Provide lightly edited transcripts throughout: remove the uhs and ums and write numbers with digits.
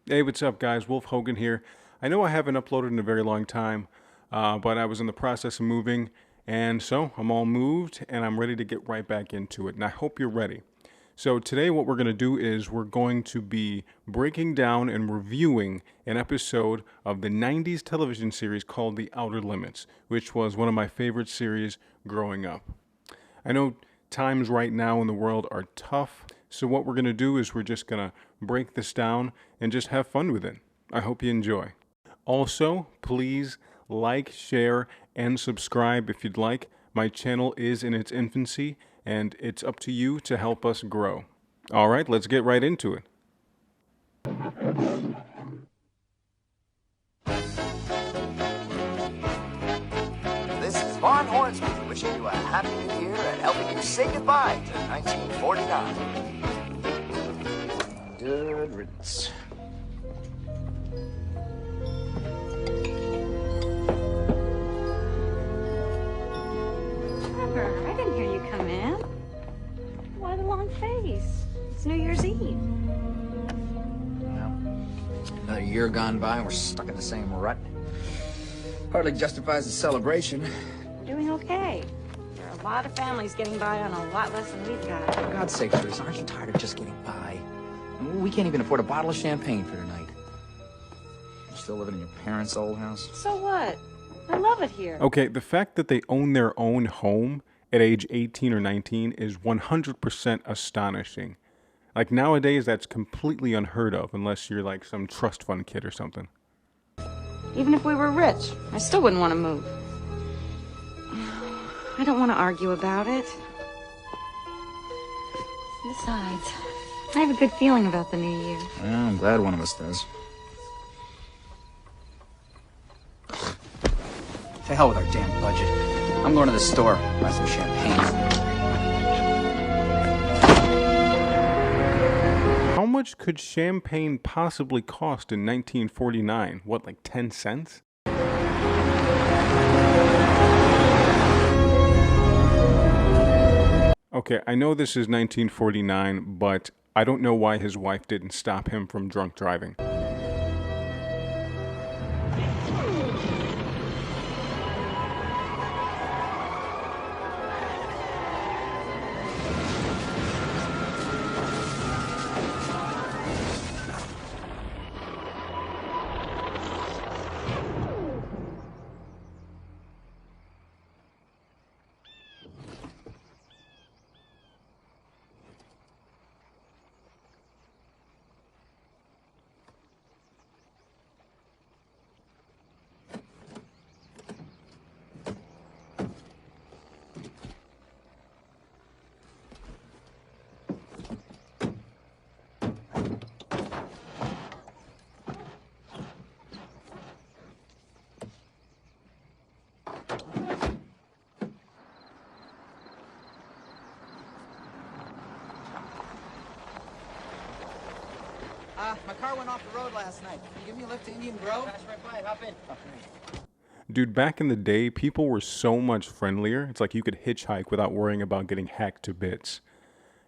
Hey, what's up, guys? Wolf Hogan here. I know I haven't uploaded in a very long time, but I was in the process of moving, and so I'm all moved and I'm ready to get right back into it. And I hope you're ready. So, today, what we're going to do is we're going to be breaking down and reviewing an episode of the 90s television series called The Outer Limits, which was one of my favorite series growing up. I know times right now in the world are tough, so what we're going to do is we're just going to break this down and just have fun with it. I hope you enjoy. Also, please like, share, and subscribe if you'd like. My channel is in its infancy, and it's up to you to help us grow. All right, let's get right into it. This is Von Hornsby wishing you a happy new year and helping you say goodbye to 1949. Good riddance. Trevor, I didn't hear you come in. Why the long face? It's New Year's Eve. Well, another year gone by and we're stuck in the same rut. Hardly justifies the celebration. We're doing okay. There are a lot of families getting by on a lot less than we've got. For God's sake, Teresa, aren't you tired of just getting by? We can't even afford a bottle of champagne for tonight. You're still living in your parents' old house? So what? I love it here. Okay, the fact that they own their own home at age 18 or 19 is 100% astonishing. Like nowadays, that's completely unheard of unless you're like some trust fund kid or something. Even if we were rich, I still wouldn't want to move. I don't want to argue about it. Besides, I have a good feeling about the new year. Well, I'm glad one of us does. To hell with our damn budget. I'm going to the store, buy some champagne. How much could champagne possibly cost in 1949? What, like 10 cents? Okay, I know this is 1949, but I don't know why his wife didn't stop him from drunk driving. My car went off the road last night. Can you give me a lift to Indian Grove? That's right by. Hop in. Dude, back in the day, people were so much friendlier. It's like you could hitchhike without worrying about getting hacked to bits.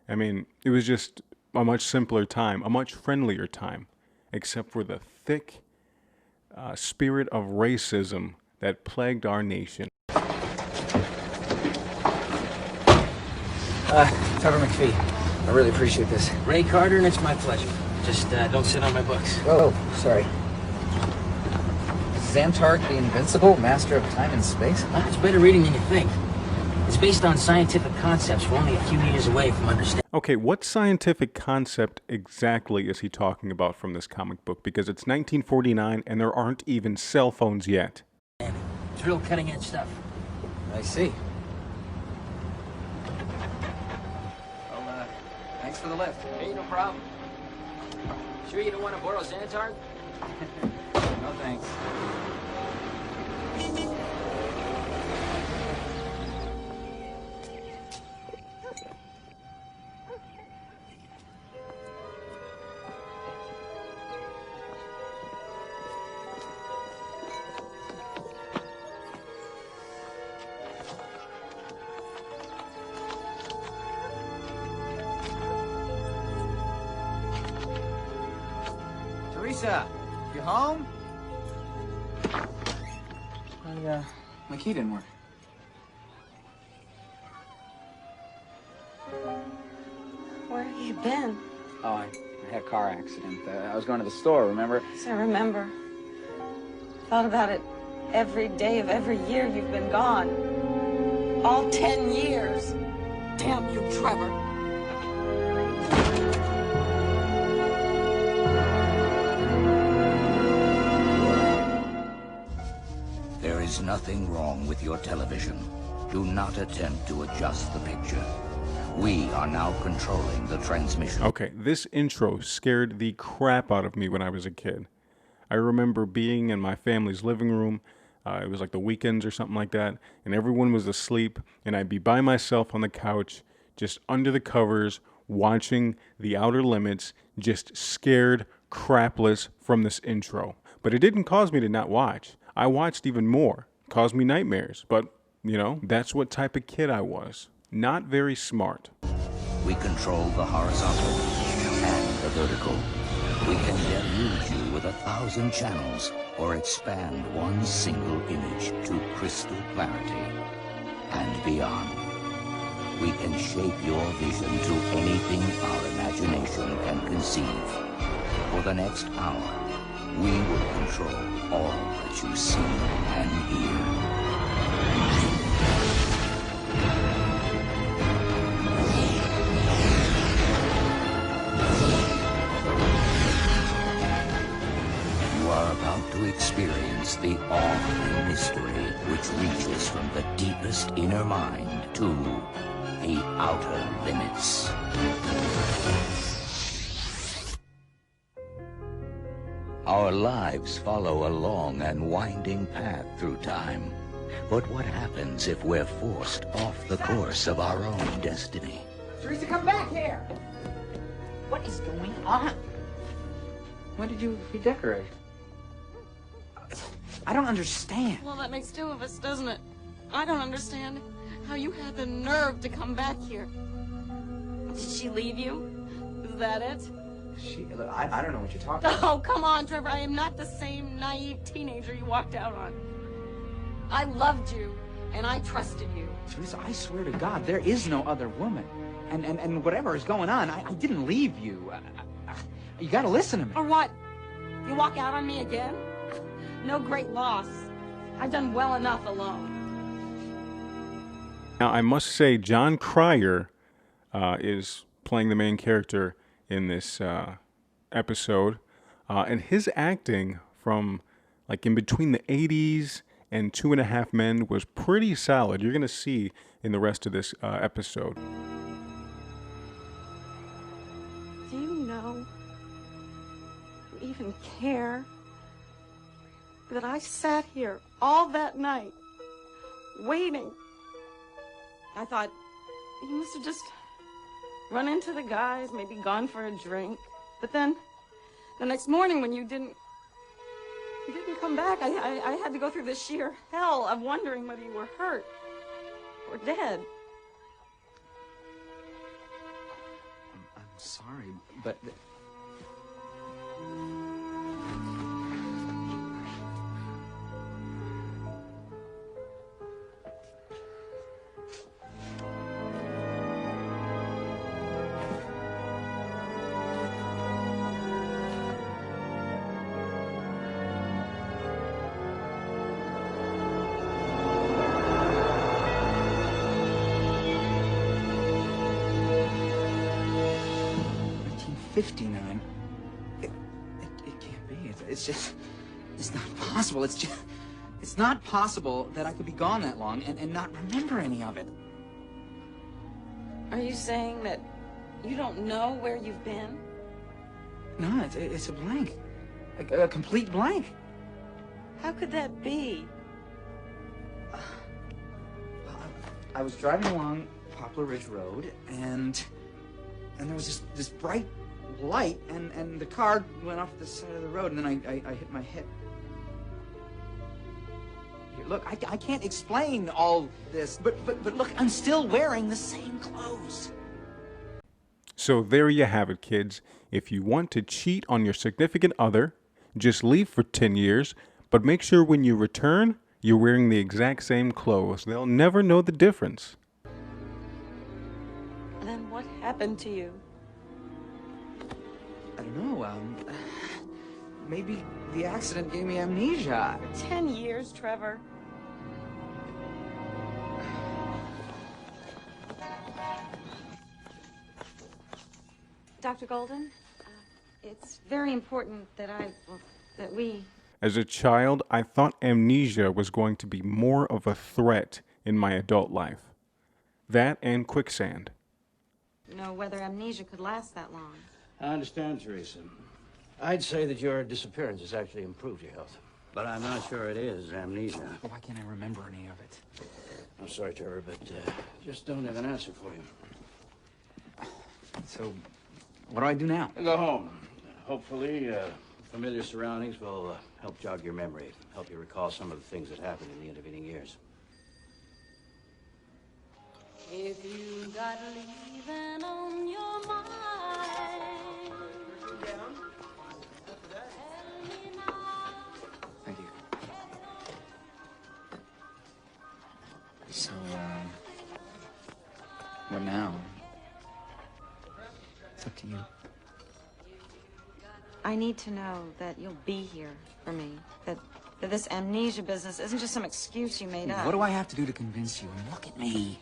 I mean, it was just a much simpler time, a much friendlier time, except for the thick spirit of racism that plagued our nation. Trevor McPhee, I really appreciate this. Ray Carter, and it's my pleasure. Just don't sit on my books. Oh, sorry. Xantark the Invincible, master of time and space? It's better reading than you think. It's based on scientific concepts we're only a few years away from understanding. Okay, what scientific concept exactly is he talking about from this comic book? Because it's 1949 and there aren't even cell phones yet. It's real cutting-edge stuff. I see. Well, thanks for the lift. Hey, no problem. Sure you don't want to borrow Xantark? No thanks. Lisa, you home? My key didn't work. Where have you been? Oh, I had a car accident. I was going to the store, remember? Yes, I remember. Thought about it every day of every year you've been gone. All 10 years. Damn you, Trevor. There is nothing wrong with your television. Do not attempt to adjust the picture. We are now controlling the transmission. Okay, this intro scared the crap out of me when I was a kid. I remember being in my family's living room. It was like the weekends or something like that, and everyone was asleep, and I'd be by myself on the couch, just under the covers, watching The Outer Limits, just scared crapless from this intro. But it didn't cause me to not watch. I watched even more. It caused me nightmares. But, you know, that's what type of kid I was. Not very smart. We control the horizontal and the vertical. We can deluge you with 1,000 channels or expand one single image to crystal clarity and beyond. We can shape your vision to anything our imagination can conceive. For the next hour, we will control all that you see and hear. About to experience the awe and mystery which reaches from the deepest inner mind to the outer limits. Our lives follow a long and winding path through time. But what happens if we're forced off the course of our own destiny? Teresa, come back here! What is going on? When did you redecorate? I don't understand. Well, that makes two of us, doesn't it? I don't understand how you had the nerve to come back here. Did she leave you? Is that it? I don't know what you're talking about. Oh, come on, Trevor. I am not the same naive teenager you walked out on. I loved you, and I trusted you. Teresa, I swear to God, there is no other woman. And whatever is going on, I didn't leave you. You gotta listen to me. Or what? You walk out on me again? No great loss. I've done well enough alone. Now, I must say, John Cryer is playing the main character in this episode. And his acting from, like, in between the 80s and 2.5 Men was pretty solid. You're going to see in the rest of this episode. Do you know, even care, that I sat here all that night, waiting? I thought, you must have just run into the guys, maybe gone for a drink. But then, the next morning when you didn't come back, I had to go through the sheer hell of wondering whether you were hurt or dead. I'm sorry, but... $59. It can't be. It's not possible. It's not possible that I could be gone that long and not remember any of it. Are you saying that you don't know where you've been? No, it's a blank. A complete blank. How could that be? I was driving along Poplar Ridge Road, and there was this bright light, and the car went off the side of the road, and then I hit my head. Here, look, I can't explain all this, but look, I'm still wearing the same clothes. So there you have it, kids. If you want to cheat on your significant other, Just leave for 10 years, but make sure when you return, you're wearing the exact same clothes. They'll never know the difference. Then what happened to you? I don't know, maybe the accident gave me amnesia. 10 years, Trevor. Dr. Golden, it's very important that we... As a child, I thought amnesia was going to be more of a threat in my adult life. That and quicksand. know whether amnesia could last that long. I understand, Teresa. I'd say that your disappearance has actually improved your health. But I'm not sure it is amnesia. Why can't I remember any of it? I'm sorry, Trevor, but just don't have an answer for you. So, what do I do now? Go home. Hopefully, familiar surroundings will help jog your memory, help you recall some of the things that happened in the intervening years. If you got leaving on your mind. Thank you. So, what now? It's up to you. I need to know that you'll be here for me. That this amnesia business isn't just some excuse you made up. What do I have to do to convince you? Look at me.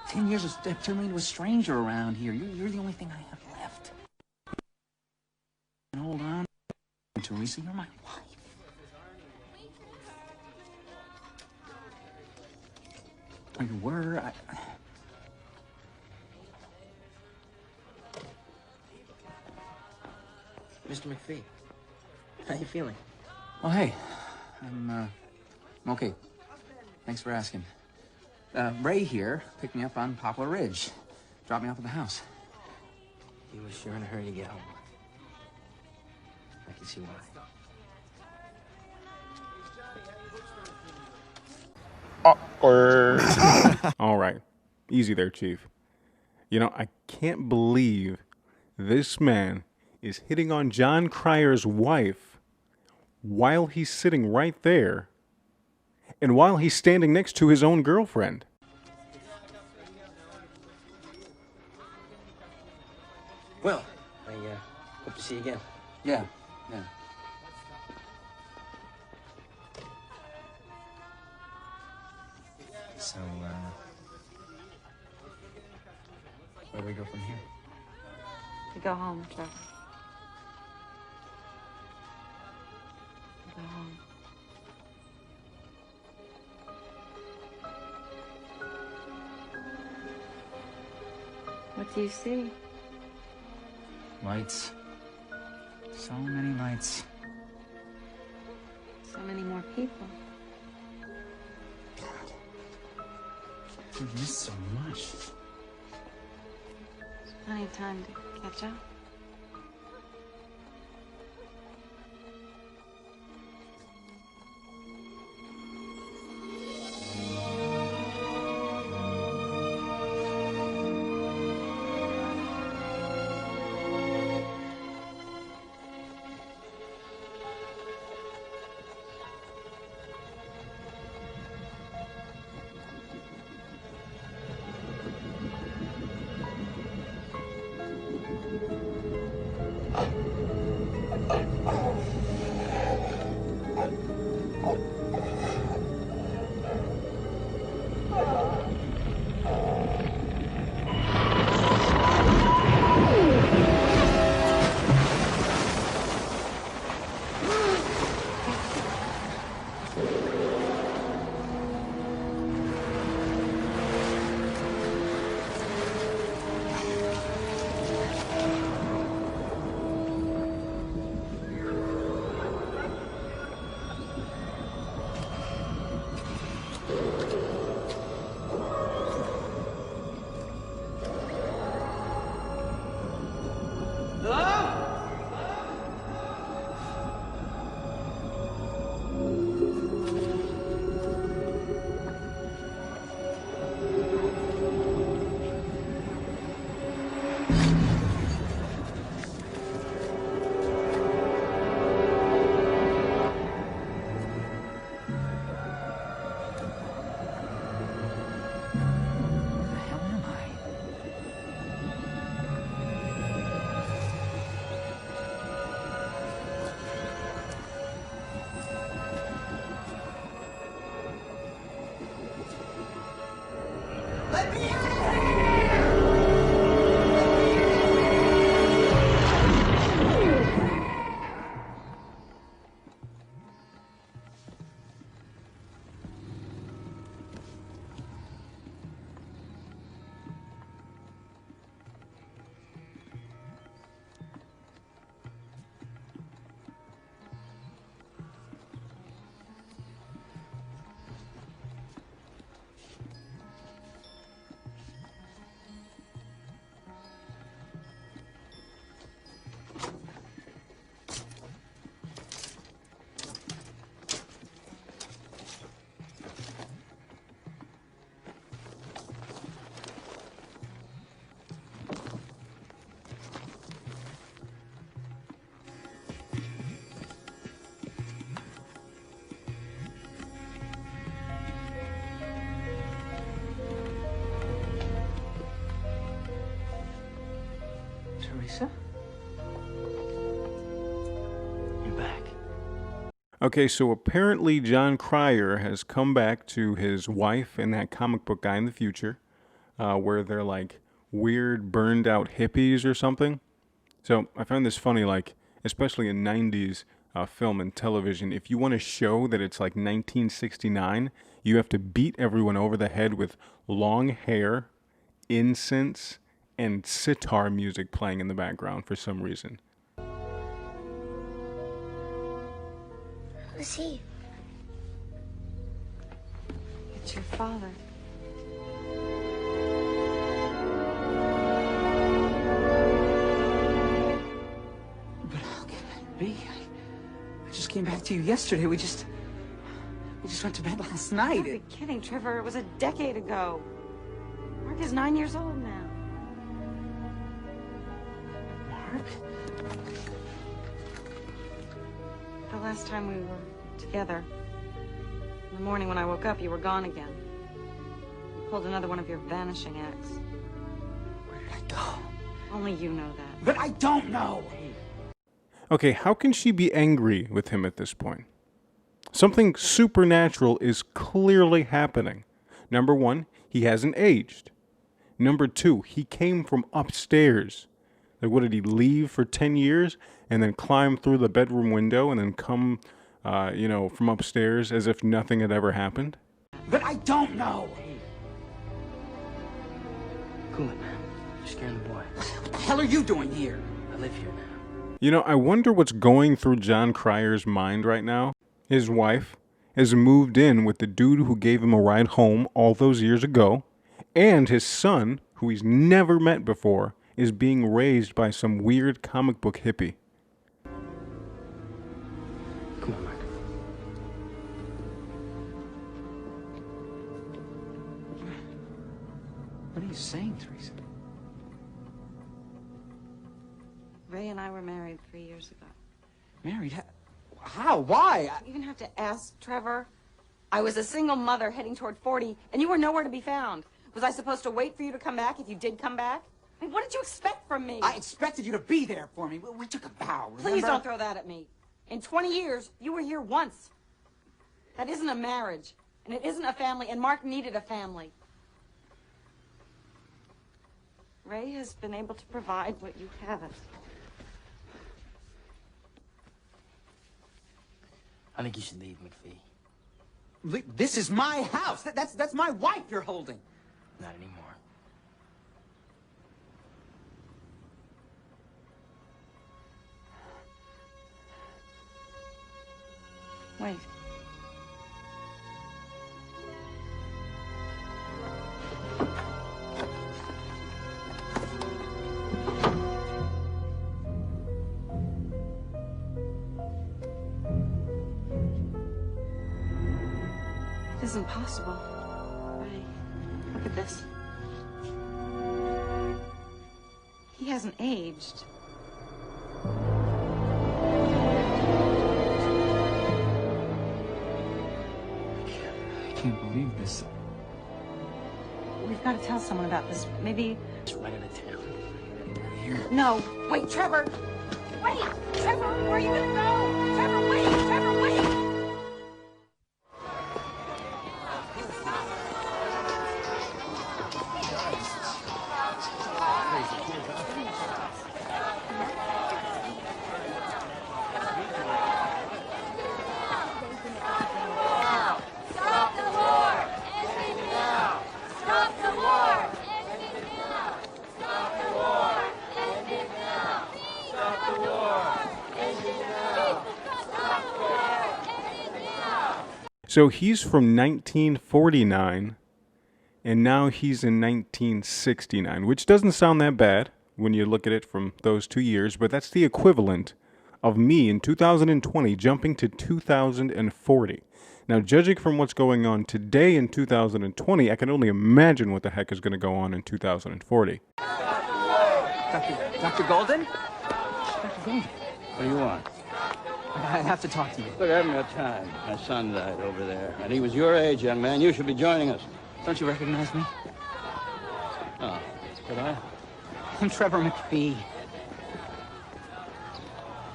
10 years have turned me into a stranger around here. You're the only thing I have left. And hold on, Teresa, you're my wife. Or you were. Mr. McPhee, how you feeling? Well, hey, I'm okay. Thanks for asking. Ray here picked me up on Poplar Ridge. Dropped me off at the house. He was sure in a hurry to get home. I can see why. All right. Easy there, Chief. You know, I can't believe this man is hitting on John Cryer's wife while he's sitting right there and while he's standing next to his own girlfriend. Well, I hope to see you again. Yeah. So, where do we go from here? We go home, Trevor. We go home. What do you see? Lights. So many lights. So many more people. We've missed so much. Plenty of time to catch up. Okay, so apparently John Cryer has come back to his wife and that comic book guy in the future, where they're like weird burned out hippies or something. So I found this funny, like, especially in 90s film and television, if you want to show that it's like 1969, you have to beat everyone over the head with long hair, incense, and sitar music playing in the background for some reason. Who's he? It's your father. But how can that be? I just came back to you yesterday. We just went to bed last night. Don't be kidding, Trevor. It was a decade ago. Mark is 9 years old now. Mark? The last time we were together, in the morning when I woke up, you were gone again. You pulled another one of your vanishing acts. Where did I go? Only you know that. But I don't know. Okay, how can she be angry with him at this point? Something supernatural is clearly happening. Number one, he hasn't aged. Number two, he came from upstairs. Like, what did he leave for 10 years and then climb through the bedroom window and then come, from upstairs as if nothing had ever happened? But I don't know. Cool it, man. You're scaring the boy. What the hell are you doing here? I live here now. You know, I wonder what's going through John Cryer's mind right now. His wife has moved in with the dude who gave him a ride home all those years ago, and his son, who he's never met before, is being raised by some weird comic book hippie. Come on, Mark. What are you saying, Teresa? Ray and I were married 3 years ago. Married? How? Why? You even have to ask, Trevor. I was a single mother heading toward 40, and you were nowhere to be found. Was I supposed to wait for you to come back if you did come back? I mean, what did you expect from me? I expected you to be there for me. We took a vow, remember? Please don't throw that at me. In 20 years, you were here once. That isn't a marriage, and it isn't a family, and Mark needed a family. Ray has been able to provide what you haven't. I think you should leave, McPhee. This is my house. That's my wife you're holding. Not anymore. Wait. It isn't possible. Ray, look at this. He hasn't aged. I can't believe this. We've got to tell someone about this. Maybe... Just right out of town. No. Wait, Trevor. Wait! Trevor, where are you going to go? Trevor, wait! Trevor, wait! So he's from 1949, and now he's in 1969, which doesn't sound that bad when you look at it from those 2 years, but that's the equivalent of me in 2020 jumping to 2040. Now, judging from what's going on today in 2020, I can only imagine what the heck is going to go on in 2040. Dr. Golden? Dr. Golden. What do you want? I have to talk to you. Look, I haven't got time. My son died over there, and he was your age, young man. You should be joining us. Don't you recognize me? Oh, could I? I'm Trevor McPhee.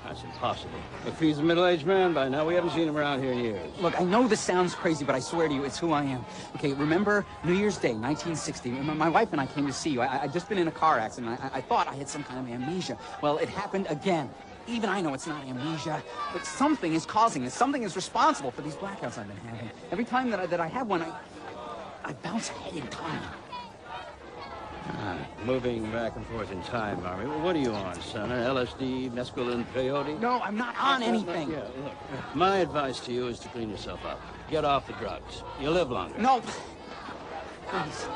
That's impossible. impossible. McPhee's a middle-aged man by now. We haven't seen him around here in years. Look, I know this sounds crazy, but I swear to you, it's who I am. Okay, remember New Year's Day, 1960? My wife and I came to see you. I'd just been in a car accident. I thought I had some kind of amnesia. Well, it happened again. Even I know it's not amnesia, but something is causing this. Something is responsible for these blackouts I've been having. Every time that I have one, I bounce ahead in time. Moving back and forth in time, Army. Well, what are you on, son? LSD, mescaline, peyote? No, I'm not on anything. Yeah, look. My advice to you is to clean yourself up. Get off the drugs. You'll live longer. No. Please.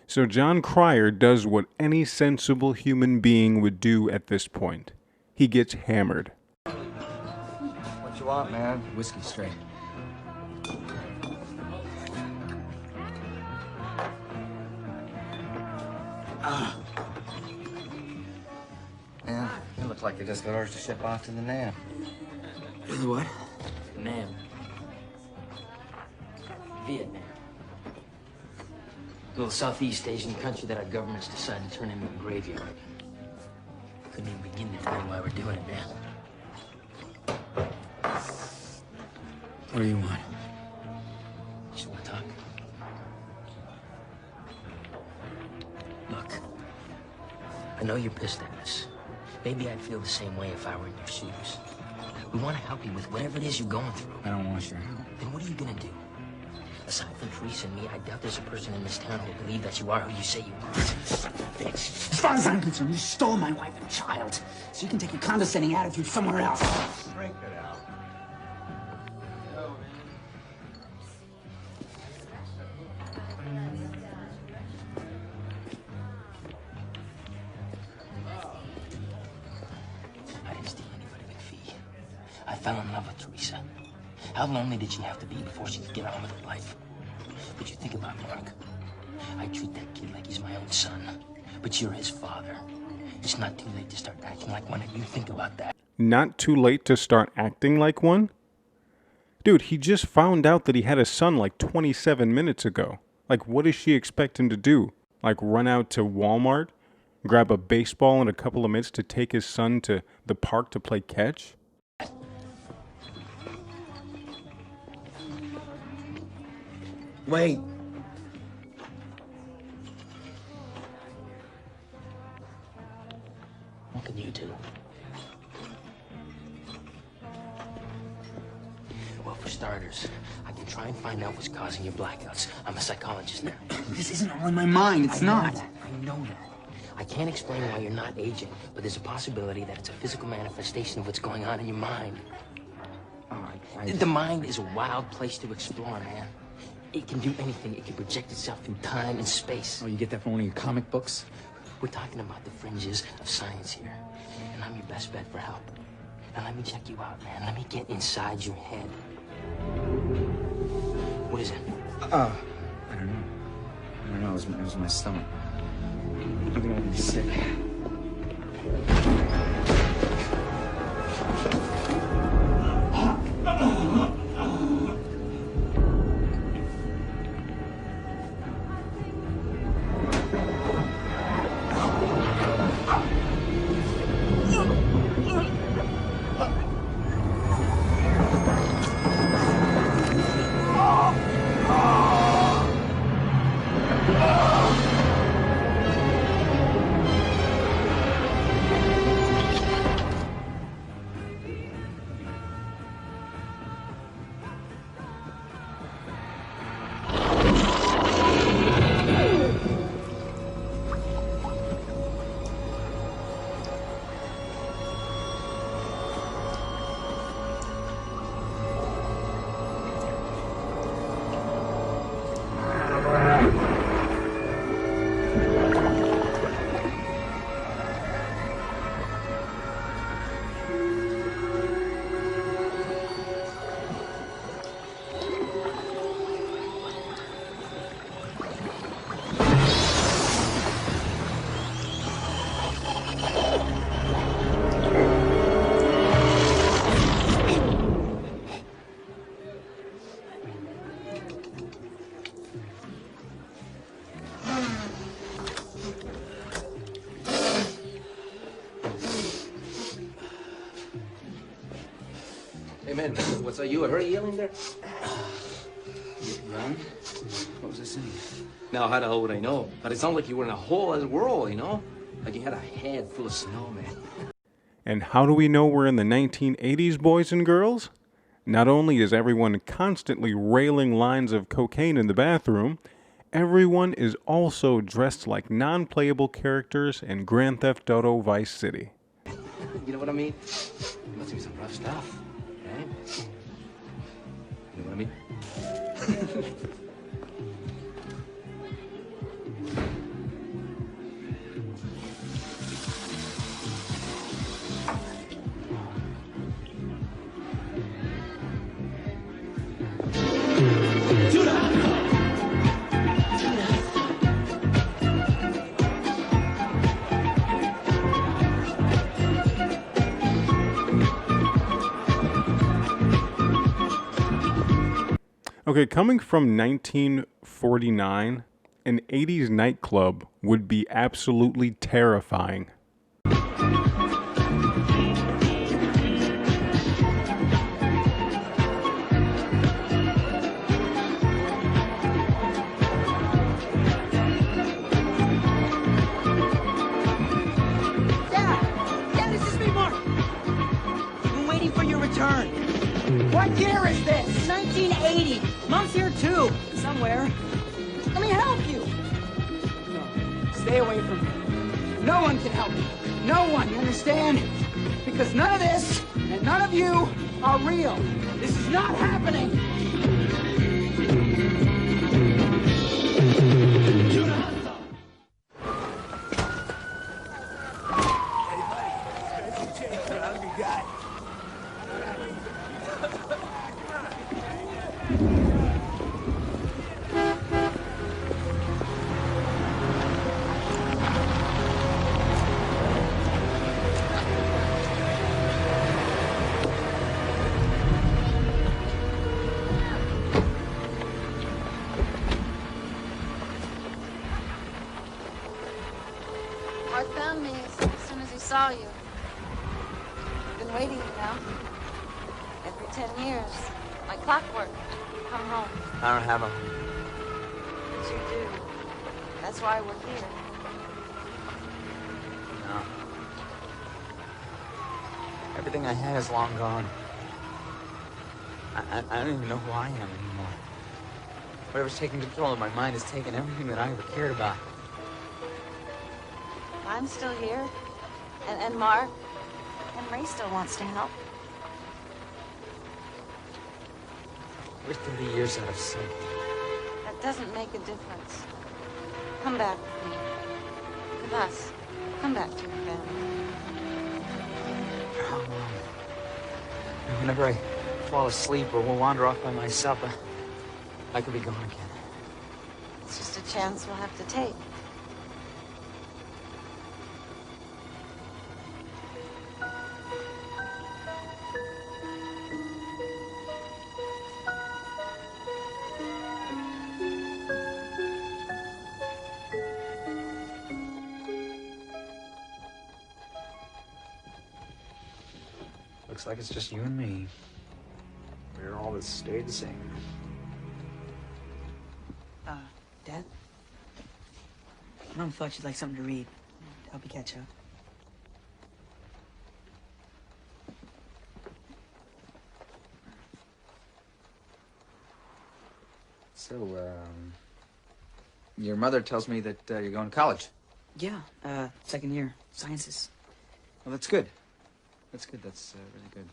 So John Cryer does what any sensible human being would do at this point. He gets hammered. What you want, man? Whiskey straight. Yeah, you look like you just got orders to ship off to the NAM. The what? Nam. Vietnam. A little Southeast Asian country that our government's decided to turn into a graveyard. Couldn't even begin to tell you why we're doing it, man. What do you want? Just want to talk. Look, I know you're pissed at us. Maybe I'd feel the same way if I were in your shoes. We want to help you with whatever it is you're going through. I don't want your help. Then what are you gonna do? Aside from Teresa and me, I doubt there's a person in this town who will believe that you are who you say you are. Bitch. As far as I'm concerned, you stole my wife and child. So you can take your condescending attitude somewhere else. Break it out. I didn't steal anybody, McPhee. I fell in love with Teresa. How lonely did she have to be before she could get on with her life? But you think about Mark. I treat that kid like he's my own son. But you're his father. It's not too late to start acting like one, and you think about that. Not too late to start acting like one? Dude, he just found out that he had a son like 27 minutes ago. Like, what does she expect him to do? Like, run out to Walmart, grab a baseball in a couple of minutes to take his son to the park to play catch? Wait. What can you do? Well, for starters, I can try and find out what's causing your blackouts. I'm a psychologist now. This isn't all in my mind. It's not. I know that. I can't explain why you're not aging, but there's a possibility that it's a physical manifestation of what's going on in your mind. The mind is a wild place to explore, man. It can do anything. It can project itself through time and space. Oh, you get that from one of your comic books? We're talking about the fringes of science here, and I'm your best bet for help. Now let me check you out, man. Let me get inside your head. What is it? I don't know. I don't know. It was my stomach. I think I'm sick. Hey, man, what's that? You hurt yelling there? Run? What was I saying? Now, how the hell would I know? But it sounded like you were in a whole other world, you know? Like you had a head full of snow, man. And how do we know we're in the 1980s, boys and girls? Not only is everyone constantly railing lines of cocaine in the bathroom, everyone is also dressed like non-playable characters in Grand Theft Auto Vice City. You know what I mean? It must be some rough stuff, right? You know what I mean? Okay, coming from 1949, an 80s nightclub would be absolutely terrifying. Dad, this is me, Mark. I've been waiting for your return. What year is this? 1980. Mom's here too, somewhere. Let me help you. No, stay away from me. No one can help me. No one, you understand? Because none of this and none of you are real. This is not happening. Mark found me as soon as he saw you. Been waiting, you know. Every 10 years, like clockwork, you come home. I don't have a... But you do. That's why we're here. No. Everything I had is long gone. I don't even know who I am anymore. Whatever's taking control of my mind has taken everything that I ever cared about. I'm still here. And Mark. And Ray still wants to help. We're 30 years out of sync. That doesn't make a difference. Come back with me. With us. Come back to your family. For how long? Whenever I fall asleep or will wander off by myself, I could be gone again. It's just a chance we'll have to take. Looks like it's just you and me. We're all that stayed the same. Dad? Mom thought you'd like something to read. To help you catch up. So, your mother tells me that you're going to college. Yeah, second year. Sciences. Well, that's good. That's good. That's really good.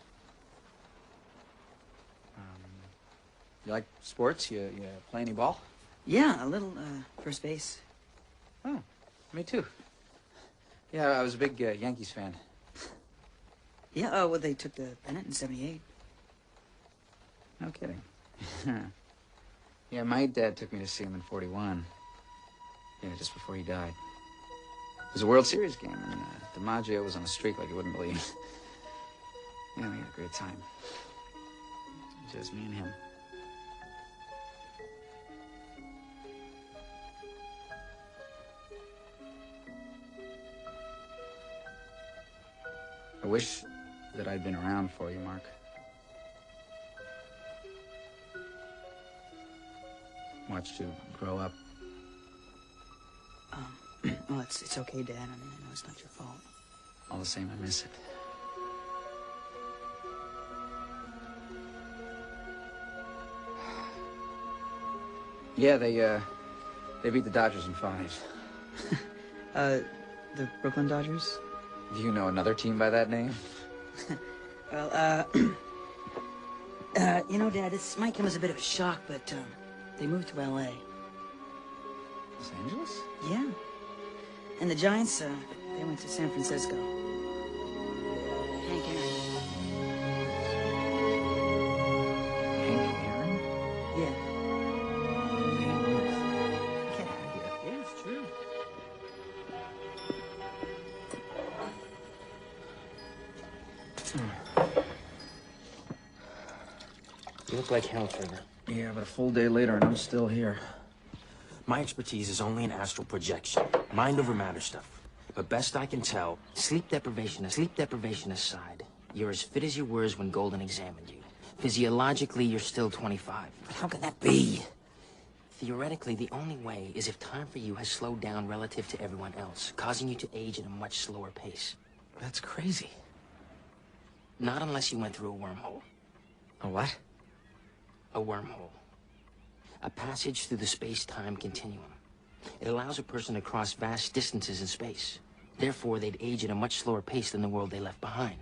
You like sports? You play any ball? Yeah, a little, first base. Oh, me too. Yeah, I was a big Yankees fan. Yeah, well, they took the pennant in '78. No kidding. Yeah, my dad took me to see him in '41. Yeah, just before he died. It was a World Series game, and DiMaggio was on a streak like you wouldn't believe. Yeah, we had a great time. Just me and him. I wish that I'd been around for you, Mark. watched you grow up. Well, it's okay, Dad. I mean, I know it's not your fault. All the same, I miss it. Yeah, they beat the Dodgers in 5. The Brooklyn Dodgers? Do you know another team by that name? Well, you know, Dad, this might come as a bit of a shock, but, they moved to L.A. Los Angeles? Yeah. And the Giants, they went to San Francisco. Hank Aaron. Hank Aaron? Yeah. Babe Ruth. Get out of here. Yeah, it's true. You look like hell, Trevor. Yeah, but a full day later and I'm still here. My expertise is only in astral projection, mind over matter stuff. But best I can tell, sleep deprivation aside, you're as fit as you were when Golden examined you. Physiologically, you're still 25. But how can that be? Theoretically, the only way is if time for you has slowed down relative to everyone else, causing you to age at a much slower pace. That's crazy. Not unless you went through a wormhole. A what? A wormhole. A passage through the space-time continuum. It allows a person to cross vast distances in space. Therefore, they'd age at a much slower pace than the world they left behind.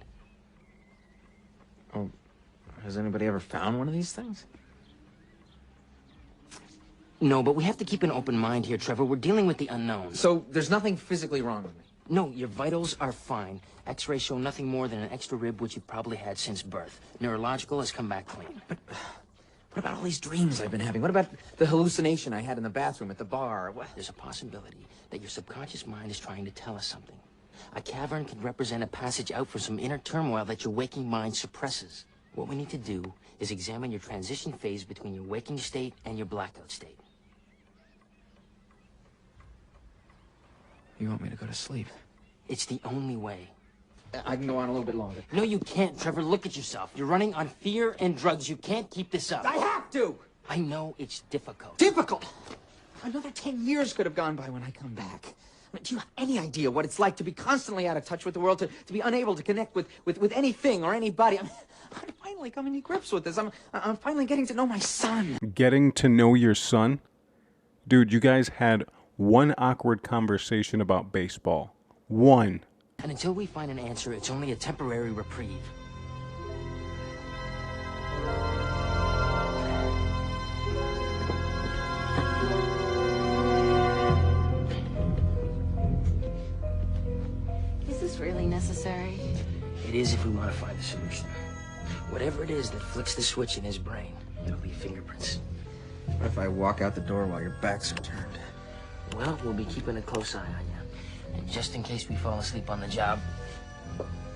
Oh, has anybody ever found one of these things? No, but we have to keep an open mind here, Trevor. We're dealing with the unknown. So, there's nothing physically wrong with me? No, your vitals are fine. X-rays show nothing more than an extra rib, which you've probably had since birth. Neurological has come back clean. But what about all these dreams I've been having? What about the hallucination I had in the bathroom at the bar? What? There's a possibility that your subconscious mind is trying to tell us something. A cavern could represent a passage out from some inner turmoil that your waking mind suppresses. What we need to do is examine your transition phase between your waking state and your blackout state. You want me to go to sleep? It's the only way. I can go on a little bit longer. No, you can't, Trevor. Look at yourself. You're running on fear and drugs. You can't keep this up. I have to! I know it's difficult. Difficult? Another 10 years could have gone by when I come back. I mean, do you have any idea what it's like to be constantly out of touch with the world, to be unable to connect with anything or anybody? I mean, I'm finally coming to grips with this. I'm finally getting to know my son. Getting to know your son? Dude, you guys had one awkward conversation about baseball. One. And until we find an answer, it's only a temporary reprieve. Is this really necessary? It is if we want to find a solution. Whatever it is that flicks the switch in his brain, it'll leave fingerprints. What if I walk out the door while your backs are turned? Well, we'll be keeping a close eye on you. And just in case we fall asleep on the job,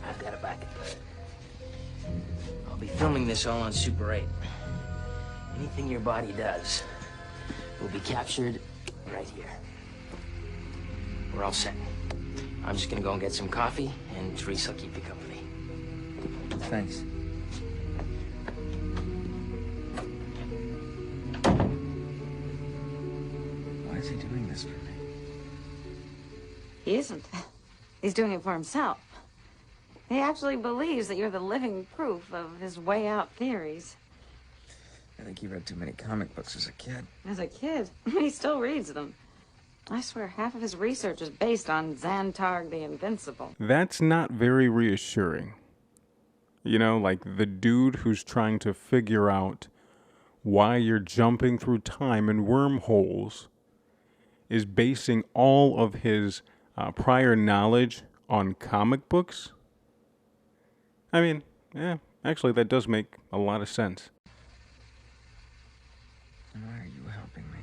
I've got a backup. I'll be filming this all on Super 8. Anything your body does will be captured right here. We're all set. I'm just gonna go and get some coffee, and Teresa will keep you company. Thanks. Why is he doing this for me? He isn't. He's doing it for himself. He actually believes that you're the living proof of his way out theories. I think he read too many comic books as a kid. As a kid, he still reads them. I swear half of his research is based on Xantarg the Invincible. That's not very reassuring. You know, like the dude who's trying to figure out why you're jumping through time in wormholes is basing all of his prior knowledge on comic books? I mean, yeah, actually that does make a lot of sense. Why are you helping me?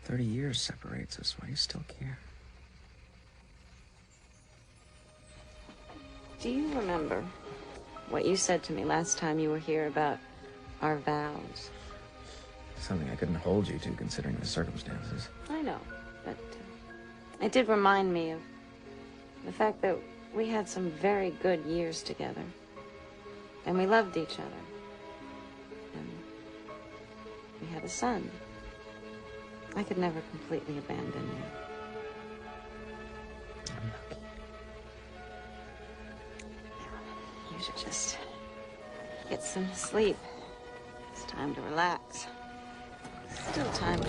30 years separates us. Why do you still care? Do you remember what you said to me last time you were here about our vows? Something I couldn't hold you to, considering the circumstances. I know, but it did remind me of the fact that we had some very good years together. And we loved each other. And we had a son. I could never completely abandon you. You should just get some sleep. It's time to relax. Still time to...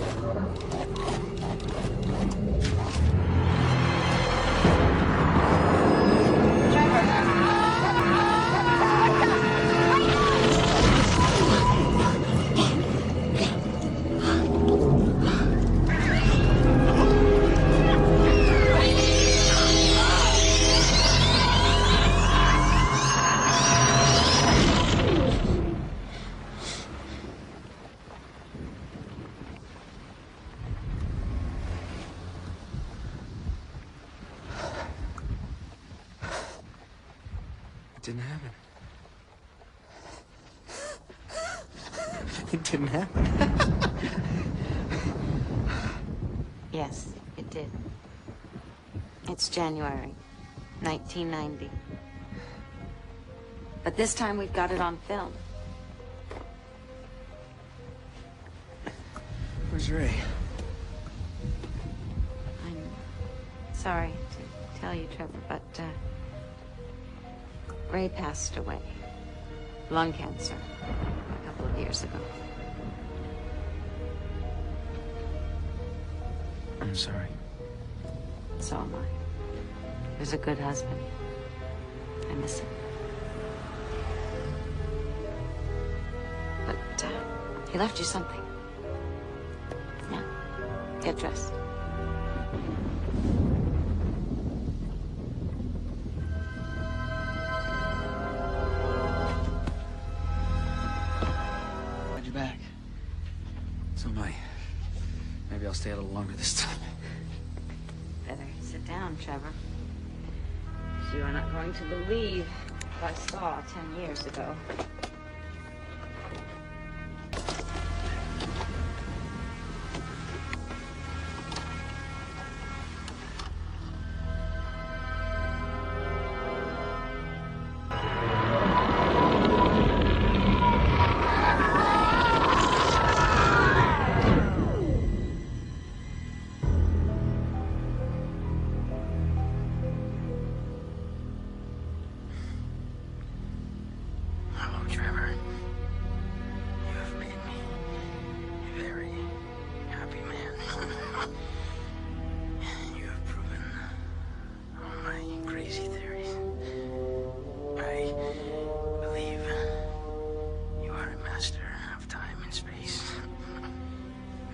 It didn't happen. It didn't happen. Yes, it did. It's January, 1990. But this time we've got it on film. Where's Ray? I'm sorry to tell you, Trevor, but, Ray passed away. Lung cancer. A couple of years ago. I'm sorry. So am I. He was a good husband. I miss him. But, he left you something. Now, get dressed. Glad you're back. So am I. Maybe I'll stay a little longer this time. Better sit down, Trevor. You are not going to believe what I saw 10 years ago.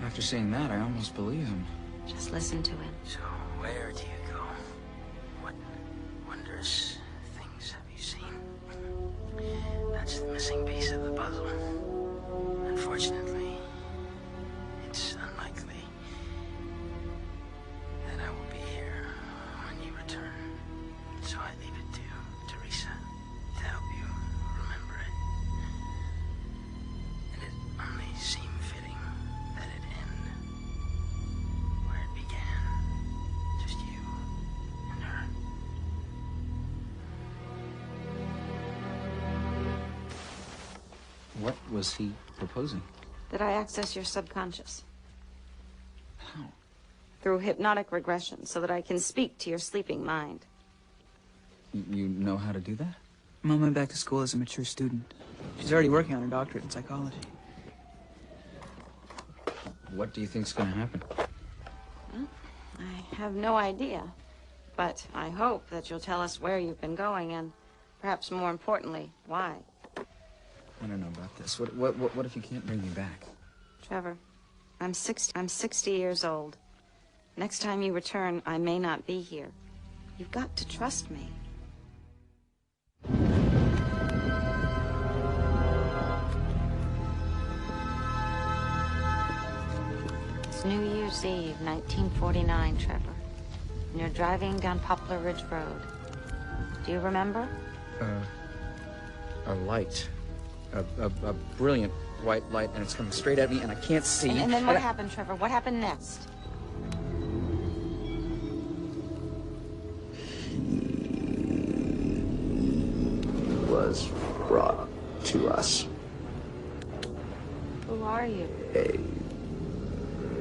After saying that, I almost believe him. Just listen to him. So, where do you go? What wondrous things have you seen? That's the missing piece of the puzzle. Unfortunately, it's unlikely that I will be here when you return. So I leave it to Teresa to help you remember it. And it only seemed fitting that it end where it began. Just you and her. What was he proposing? That I access your subconscious. How? Through hypnotic regression, so that I can speak to your sleeping mind. You know how to do that? Mom went back to school as a mature student. She's already working on her doctorate in psychology. What do you think's gonna happen? Well, I have no idea. But I hope that you'll tell us where you've been going and, perhaps more importantly, why. I don't know about this. What if you can't bring me back? Trevor, I'm 60 years old. Next time you return, I may not be here. You've got to trust me. It's New Year's Eve, 1949, Trevor. And you're driving down Poplar Ridge Road. Do you remember? A light. A brilliant white light, and it's coming straight at me, and I can't see. And then what happened, Trevor? What happened next? Was brought to us. Who are you?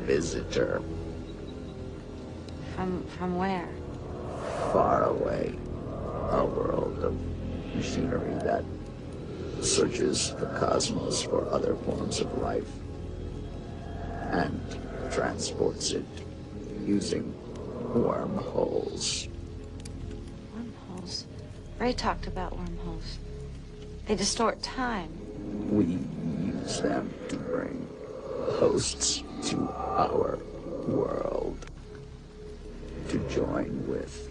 visitor. From where? Far away. A world of machinery that searches the cosmos for other forms of life and transports it using wormholes. Wormholes? Ray talked about wormholes. They distort time. We use them to bring hosts to our world to join with.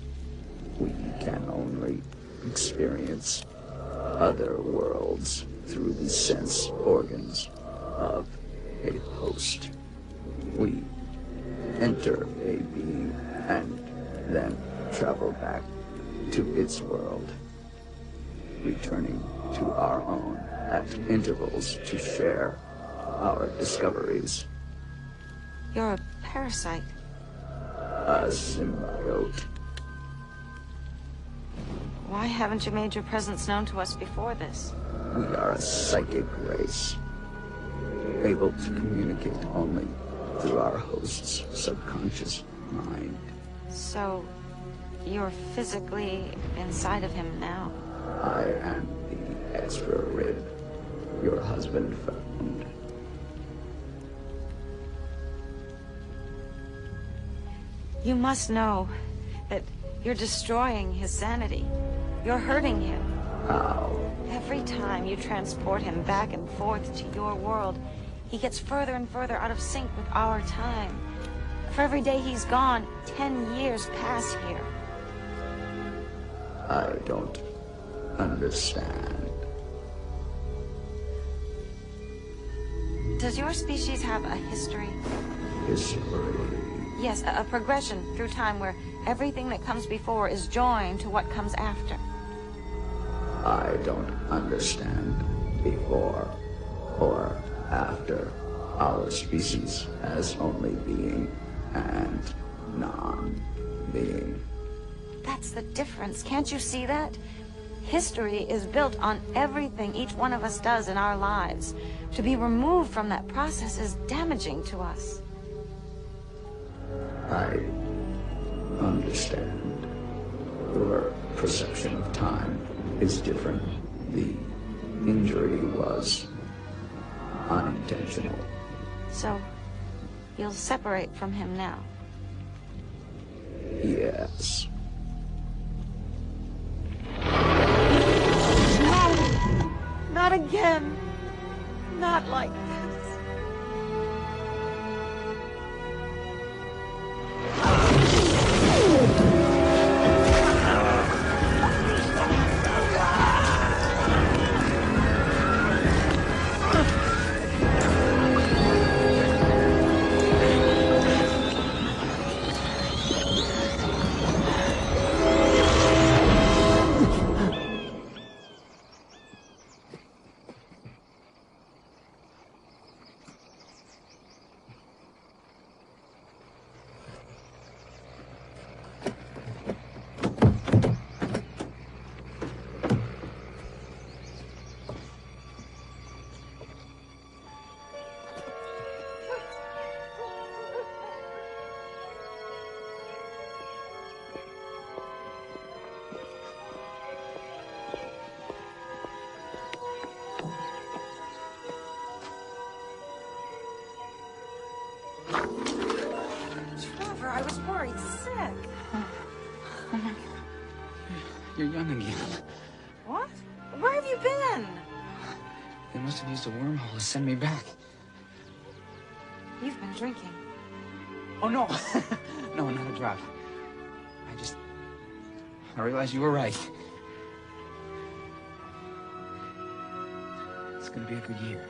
We can only experience other worlds through the sense organs of a host. We enter a being and then travel back to its world, returning to our own at intervals to share our discoveries. You're a parasite. A symbiote. Why haven't you made your presence known to us before this? We are a psychic race, able to communicate only through our host's subconscious mind. So, you're physically inside of him now? I am the extra rib your husband found. You must know that you're destroying his sanity. You're hurting him. How? Every time you transport him back and forth to your world, he gets further and further out of sync with our time. For every day he's gone, 10 years pass here. I don't understand. Does your species have a history? History? Yes, a progression through time where everything that comes before is joined to what comes after. I don't understand before or after. Our species as only being and non-being. That's the difference. Can't you see that? History is built on everything each one of us does in our lives. To be removed from that process is damaging to us. I understand. Your perception of time is different. The injury was unintentional. So, you'll separate from him now? Yes. No! Not again. Not like this. Trevor, I was worried sick. You're young again. What? Where have you been? They must have used a wormhole to send me back. You've been drinking. Oh, no. No, not a drop. I realized you were right. It's gonna be a good year.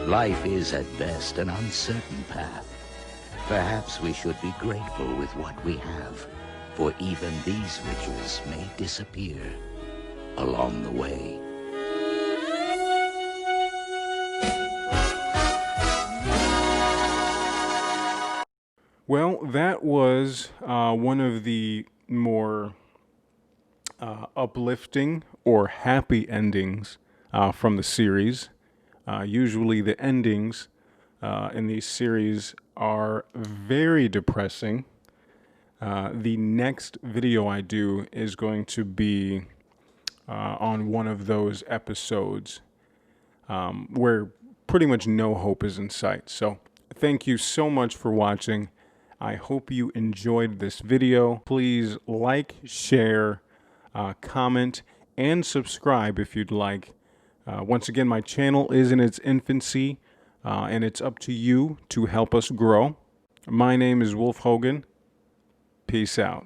Life is at best an uncertain path. Perhaps we should be grateful with what we have, for even these riches may disappear along the way. Well, that was one of the more uplifting or happy endings from the series. Usually the endings in these series are very depressing. The next video I do is going to be on one of those episodes where pretty much no hope is in sight. So thank you so much for watching. I hope you enjoyed this video. Please like, share, comment, and subscribe if you'd like. Once again, my channel is in its infancy, and it's up to you to help us grow. My name is Wolf Hogan. Peace out.